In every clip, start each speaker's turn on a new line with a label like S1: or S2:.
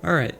S1: Alright,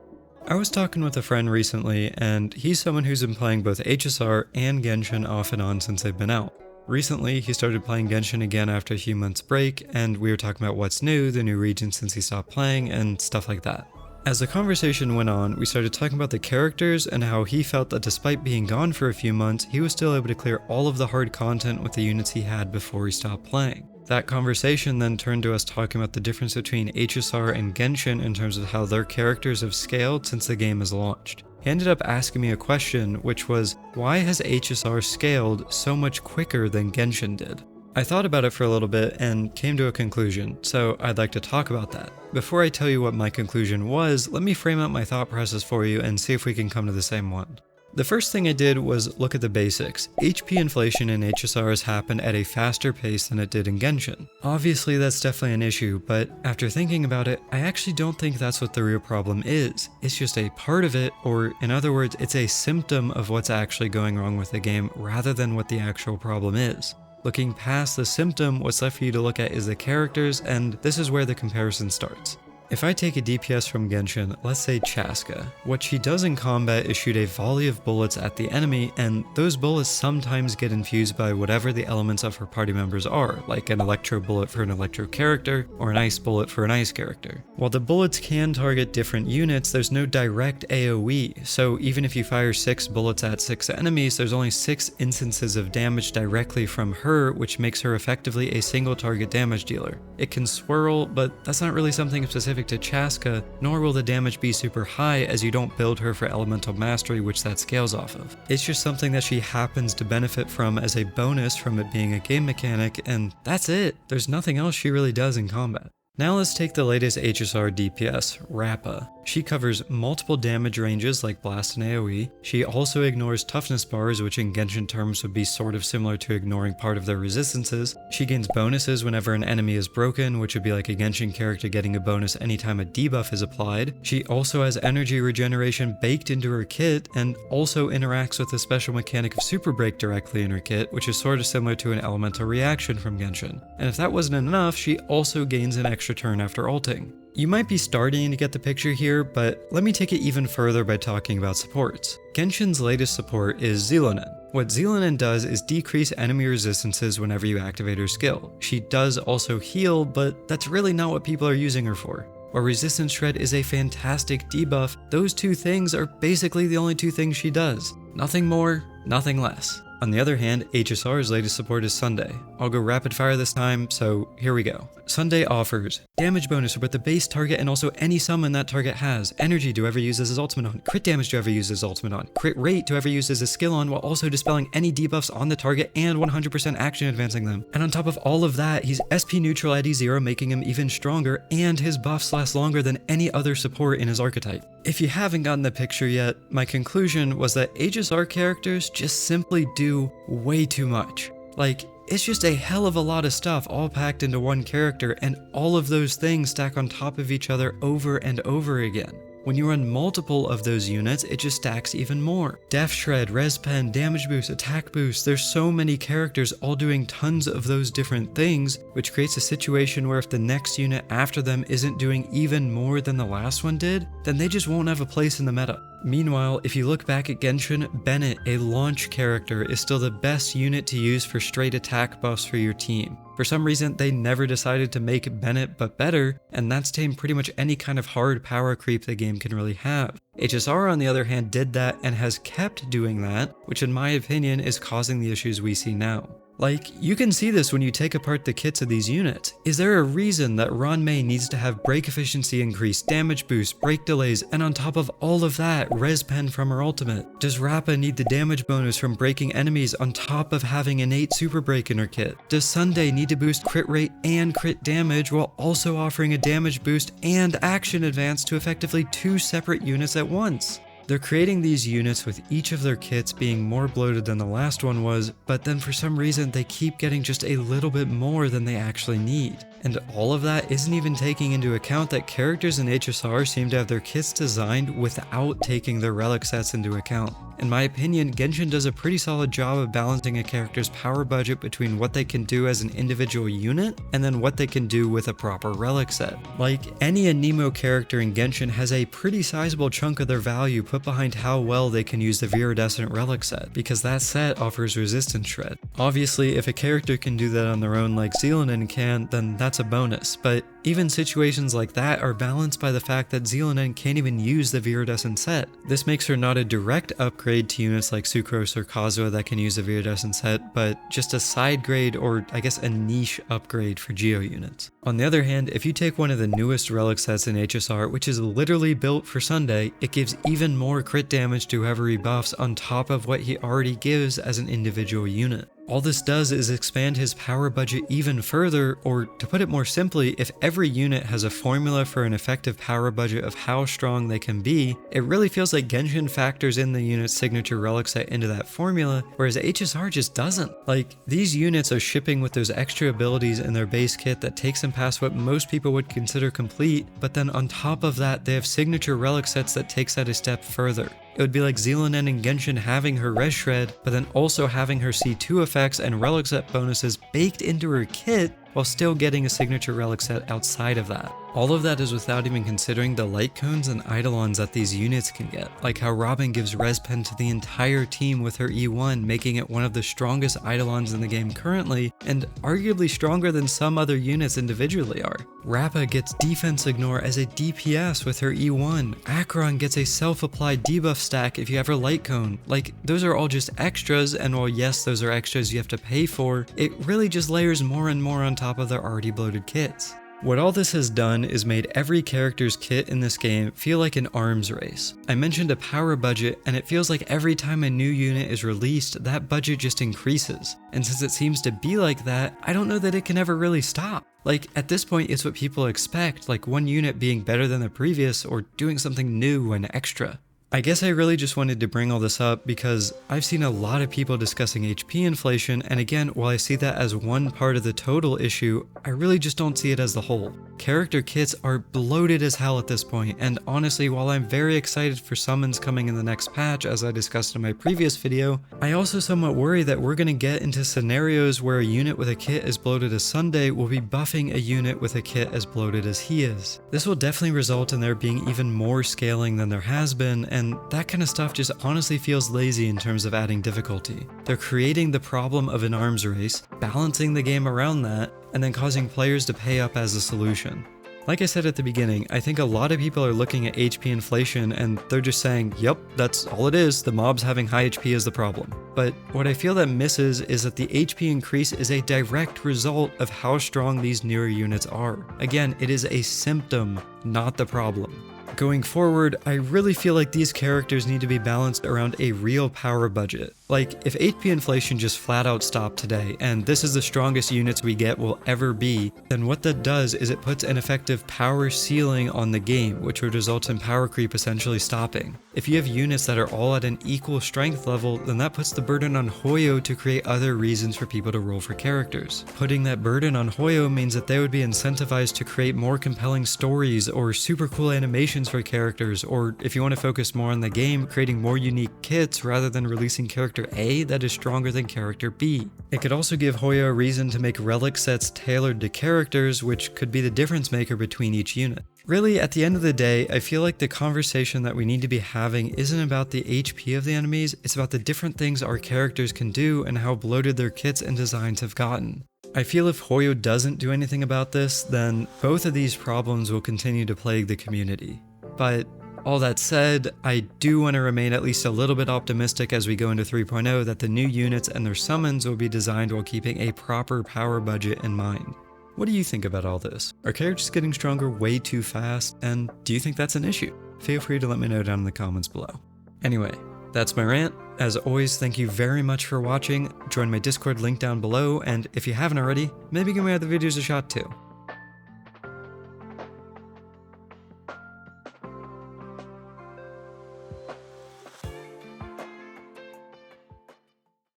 S1: I was talking with a friend recently, and he's someone who's been playing both HSR and Genshin off and on since they've been out. Recently, he started playing Genshin again after a few months break, and we were talking about what's new, the new regions since he stopped playing, and stuff like that. As the conversation went on, we started talking about the characters and how he felt that despite being gone for a few months, he was still able to clear all of the hard content with the units he had before he stopped playing. That conversation then turned to us talking about the difference between HSR and Genshin in terms of how their characters have scaled since the game has launched. He ended up asking me a question, which was, why has HSR scaled so much quicker than Genshin did? I thought about it for a little bit and came to a conclusion, so I'd like to talk about that. Before I tell you what my conclusion was, let me frame out my thought process for you and see if we can come to the same one. The first thing I did was look at the basics. HP inflation in HSR has happened at a faster pace than it did in Genshin. Obviously that's definitely an issue, but after thinking about it, I actually don't think that's what the real problem is. It's just a part of it, or in other words, it's a symptom of what's actually going wrong with the game rather than what the actual problem is. Looking past the symptom, what's left for you to look at is the characters, and this is where the comparison starts. If I take a DPS from Genshin, let's say Chaska, what she does in combat is shoot a volley of bullets at the enemy, and those bullets sometimes get infused by whatever the elements of her party members are, like an electro bullet for an electro character, or an ice bullet for an ice character. While the bullets can target different units, there's no direct AoE, so even if you fire 6 bullets at 6 enemies, there's only 6 instances of damage directly from her, which makes her effectively a single target damage dealer. It can swirl, but that's not really something specific to Chaska, nor will the damage be super high as you don't build her for elemental mastery, which that scales off of. It's just something that she happens to benefit from as a bonus from it being a game mechanic, and that's it. There's nothing else she really does in combat. Now let's take the latest HSR DPS, Rappa. She covers multiple damage ranges like Blast and AoE. She also ignores toughness bars, which in Genshin terms would be sort of similar to ignoring part of their resistances. She gains bonuses whenever an enemy is broken, which would be like a Genshin character getting a bonus anytime a debuff is applied. She also has energy regeneration baked into her kit, and also interacts with the special mechanic of Super Break directly in her kit, which is sort of similar to an elemental reaction from Genshin. And if that wasn't enough, she also gains an extra turn after ulting. You might be starting to get the picture here, but let me take it even further by talking about supports. Genshin's latest support is Zilonen. What Zilonen does is decrease enemy resistances whenever you activate her skill. She does also heal, but that's really not what people are using her for. While Resistance Shred is a fantastic debuff, those two things are basically the only two things she does. Nothing more, nothing less. On the other hand, HSR's latest support is Sunday. I'll go rapid fire this time, so here we go. Sunday offers damage bonus for both the base target and also any summon that target has, energy to whoever uses his ultimate on, crit damage to whoever uses his ultimate on, crit rate to whoever uses his skill on, while also dispelling any debuffs on the target and 100% action advancing them. And on top of all of that, he's SP neutral at E0, making him even stronger, and his buffs last longer than any other support in his archetype. If you haven't gotten the picture yet, my conclusion was that HSR characters just simply do way too much. Like, it's just a hell of a lot of stuff all packed into one character, and all of those things stack on top of each other over and over again. When you run multiple of those units, it just stacks even more. Def Shred, Res Pen, damage boost, attack boost, there's so many characters all doing tons of those different things, which creates a situation where if the next unit after them isn't doing even more than the last one did, then they just won't have a place in the meta. Meanwhile, if you look back at Genshin, Bennett, a launch character, is still the best unit to use for straight attack buffs for your team. For some reason, they never decided to make Bennett but better, and that's tamed pretty much any kind of hard power creep the game can really have. HSR, on the other hand, did that and has kept doing that, which in my opinion is causing the issues we see now. Like, you can see this when you take apart the kits of these units. Is there a reason that Ranmei needs to have break efficiency increase, damage boost, break delays, and on top of all of that, Res Pen from her ultimate? Does Rappa need the damage bonus from breaking enemies on top of having innate super break in her kit? Does Sunday need to boost crit rate and crit damage while also offering a damage boost and action advance to effectively 2 separate units at once? They're creating these units with each of their kits being more bloated than the last one was, but then for some reason they keep getting just a little bit more than they actually need. And all of that isn't even taking into account that characters in HSR seem to have their kits designed without taking their relic sets into account. In my opinion, Genshin does a pretty solid job of balancing a character's power budget between what they can do as an individual unit and then what they can do with a proper relic set. Like, any Anemo character in Genshin has a pretty sizable chunk of their value put behind how well they can use the Viridescent relic set, because that set offers resistance shred. Obviously, if a character can do that on their own like Zealonen can, then that's a bonus, but even situations like that are balanced by the fact that Zealonen can't even use the Viridescent set. This makes her not a direct upgrade to units like Sucrose or Kazuha that can use the Viridescent set, but just a side grade, or I guess a niche upgrade for Geo units. On the other hand, if you take one of the newest relic sets in HSR, which is literally built for Sunday, it gives even more crit damage to whoever he buffs on top of what he already gives as an individual unit. All this does is expand his power budget even further, or to put it more simply, if every unit has a formula for an effective power budget of how strong they can be, it really feels like Genshin factors in the unit's signature relic set into that formula, whereas HSR just doesn't. Like, these units are shipping with those extra abilities in their base kit that takes them past what most people would consider complete, but then on top of that, they have signature relic sets that takes that a step further. It would be like Zealonen in Genshin having her Res Shred, but then also having her C2 effects and relic set bonuses baked into her kit while still getting a signature relic set outside of that. All of that is without even considering the light cones and eidolons that these units can get, like how Robin gives Res Pen to the entire team with her E1, making it one of the strongest eidolons in the game currently, and arguably stronger than some other units individually are. Rappa gets Defense Ignore as a DPS with her E1, Acheron gets a self-applied debuff stack if you have her light cone. Like, those are all just extras, and while yes, those are extras you have to pay for, it really just layers more and more on top of their already bloated kits. What all this has done is made every character's kit in this game feel like an arms race. I mentioned a power budget, and it feels like every time a new unit is released, that budget just increases. And since it seems to be like that, I don't know that it can ever really stop. Like, at this point, it's what people expect, like one unit being better than the previous or doing something new and extra. I guess I really just wanted to bring all this up because I've seen a lot of people discussing HP inflation, and again, while I see that as one part of the total issue, I really just don't see it as the whole. Character kits are bloated as hell at this point, and honestly, while I'm very excited for summons coming in the next patch, as I discussed in my previous video, I also somewhat worry that we're going to get into scenarios where a unit with a kit as bloated as Sunday will be buffing a unit with a kit as bloated as he is. This will definitely result in there being even more scaling than there has been, and that kind of stuff just honestly feels lazy in terms of adding difficulty. They're creating the problem of an arms race, balancing the game around that, and then causing players to pay up as a solution. Like I said at the beginning, I think a lot of people are looking at HP inflation and they're just saying, yep, that's all it is, the mobs having high HP is the problem. But what I feel that misses is that the HP increase is a direct result of how strong these newer units are. Again, it is a symptom, not the problem. Going forward, I really feel like these characters need to be balanced around a real power budget. Like, if HP inflation just flat out stopped today, and this is the strongest units we get will ever be, then what that does is it puts an effective power ceiling on the game, which would result in power creep essentially stopping. If you have units that are all at an equal strength level, then that puts the burden on Hoyo to create other reasons for people to roll for characters. Putting that burden on Hoyo means that they would be incentivized to create more compelling stories or super cool animations for characters, or if you want to focus more on the game, creating more unique kits rather than releasing character A that is stronger than character B. It could also give Hoyo a reason to make relic sets tailored to characters, which could be the difference maker between each unit. Really, at the end of the day, I feel like the conversation that we need to be having isn't about the HP of the enemies, it's about the different things our characters can do and how bloated their kits and designs have gotten. I feel if Hoyo doesn't do anything about this, then both of these problems will continue to plague the community. But all that said, I do want to remain at least a little bit optimistic as we go into 3.0 that the new units and their summons will be designed while keeping a proper power budget in mind. What do you think about all this? Are characters getting stronger way too fast, and do you think that's an issue? Feel free to let me know down in the comments below. Anyway, that's my rant. As always, thank you very much for watching. Join my Discord link down below, and if you haven't already, maybe give my other videos a shot too.